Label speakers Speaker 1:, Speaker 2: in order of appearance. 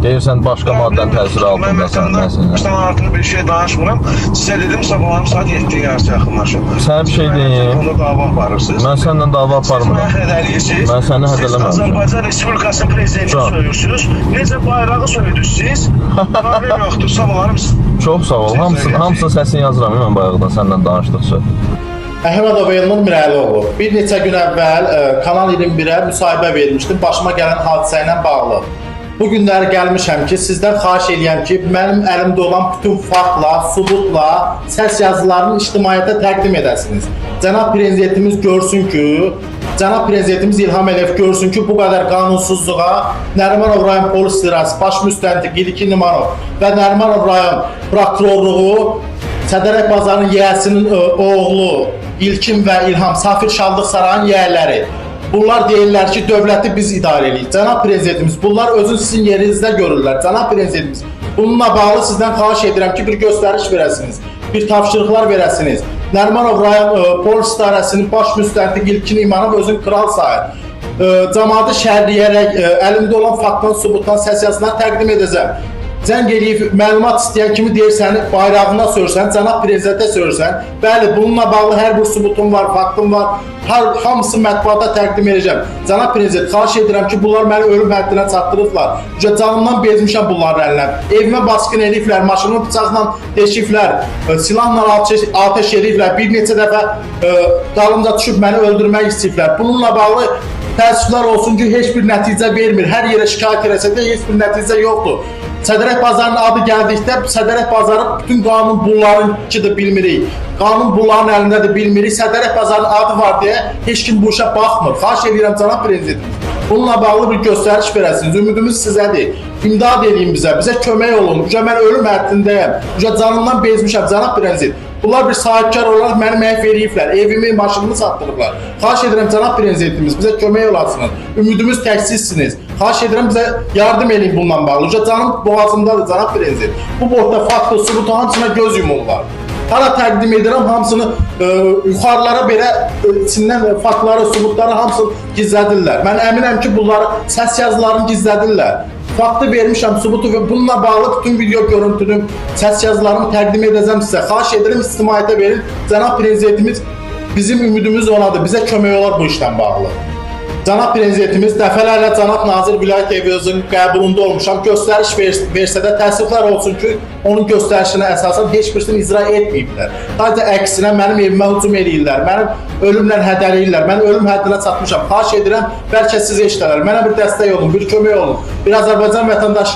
Speaker 1: Deyirsən başqa maddənin təsiri altında
Speaker 2: Mən artıq bir şey danışmıram. Sizə dedim sabahlarım saat 7-yə yarısı yaxınlaşır.
Speaker 1: Sən bir şey deyim.
Speaker 2: Onu dava aparırsınız.
Speaker 1: Mən səndən dava aparmıram. Mən səni hədələməmişəm.
Speaker 2: Siz Azərbaycan Respublikasının prezidentini söylürsünüz. Necə bayrağı söylürsünüz? Problem yoxdur. Sabahlarım.
Speaker 1: Çox sağ ol. Hamısının səsini yazıram mən bayaqdan səndən danışdıqca.
Speaker 3: Əhmədov Elnur Mirəlioğlu. Bir neçə gün əvvəl Kanal 21-ə müsahibə vermişdim başıma gələn hadisə ilə bağlı. Bu günləri gəlmişəm ki, sizdən xahiş edirəm ki, mənim əlimdə olan bütün faktla, sübutla, səs yazılarını ictimaiyyətə təqdim edəsiniz. Cənab Prezidentimiz görsün ki, Cənab Prezidentimiz İlham Əliyev görsün ki, bu qədər qanunsuzluğa Nərimanov rayon polis idarəsi baş müstəntiq İlkin İmanov və Nərimanov rayon prokurorluğu Sədərək bazarının yiyəsinin oğlu İlkin və İlham Safir Şallıq Sarayın yiyələri. Bunlar deyirlər ki, dövləti biz idarə edirik. Cənab Prezidentimiz, bunlar özün sizin yerinizdə görürlər. Cənab Prezidentimiz, bununla bağlı sizdən xahiş edirəm ki, bir göstəriş verəsiniz, bir tapşırıqlar verəsiniz. Nərimanov rayon polis idarəsinin baş müstəntiq İlkin İmanov özün kral sayır. Cəmaatı şərləyərək əlimdə olan faktdan, sübutdan, səs yazılarını təqdim edəcəm. Zəng eləyib məlumat istəyən kimi deyirsən, bayrağına sörsən, Cənab Prezidentə sörsən. Bəli, bununla bağlı hər bir sübutum var, faktım var. Hamısı mətbuata təqdim edəcəm. Cənab Prezident, xahiş edirəm ki, bunlar məni ölüm həddinə çatdırıblar. Canımdan bezmişəm bunların əlindən. Evimə baskın ediblər, maşını bıçaqla deşiblər, silahla ateş ediblər. Bir neçə dəfə dalımca düşüb məni öldürmək istəyiblər. Bununla bağlı təəssüflər olsun ki, heç bir nəticə vermir. Hər yerə şikayət eləsə də heç bir nəticə yoxdur. Sədərək bazarının adı gəldikdə, Sədərək bazarı bütün qanun bunlarınkidir bilmirik. Qanun bunların əlindədir bilmirik. Sədərək bazarının adı var deyə heç kim bu işə baxmır. Xahiş edirəm Cənab Prezident. Bununla bağlı bir göstəriş verəsiniz. Ümidimiz sizədir. İmdad edin bizə kömək olun. Mən ölüm həddindəyəm. Canımdan bezmişəm Cənab Prezident. Bunlar bir sahibkar olaraq məni məhv ediblər. Evimi, maşınımı satdırıblar. Xahiş edirəm Cənab Prezidentimiz, bizə kömək olasınız. Ümidimiz təksizsiniz. Xahiş edirəm bizə yardım edin bununla bağlı. Canım boğazımdadır Cənab Prezident. Bu boyda faktı, sübutu hamısına göz yumurlar. Hala təqdim edirəm hamısını yuxarılara belə içindən faktları, sübutları hamısını gizlədirlər. Mən əminəm ki, bunları səs yazılarını gizlədirlər. Faktı vermişəm, sübutu və bununla bağlı bütün video görüntünü, səs yazılarımı təqdim edəcəm sizə. Xahiş edirəm ictimaiyyətə verin. Cənab Prezidentimiz bizim ümidimiz onadır. Bizə kömək olar bu işlə bağlı. Cənab Prezidentimiz dəfələrlə Cənab Nazir Vilayət Evyazının qəbulunda olmuşam. Göstəriş versə də təəssüflər olsun ki, onun göstərişinə əsasən heç birisini icra etməyiblər. Sadəcə əksinə mənim evimə hücum edirlər, mənim ölümlə hədələyirlər, mən ölüm həddinə çatmışam. Xahiş edirəm, bəlkə siz eşitələr, mənə bir dəstək olun, bir kömək olun. Bir Azərbaycan vətəndaşı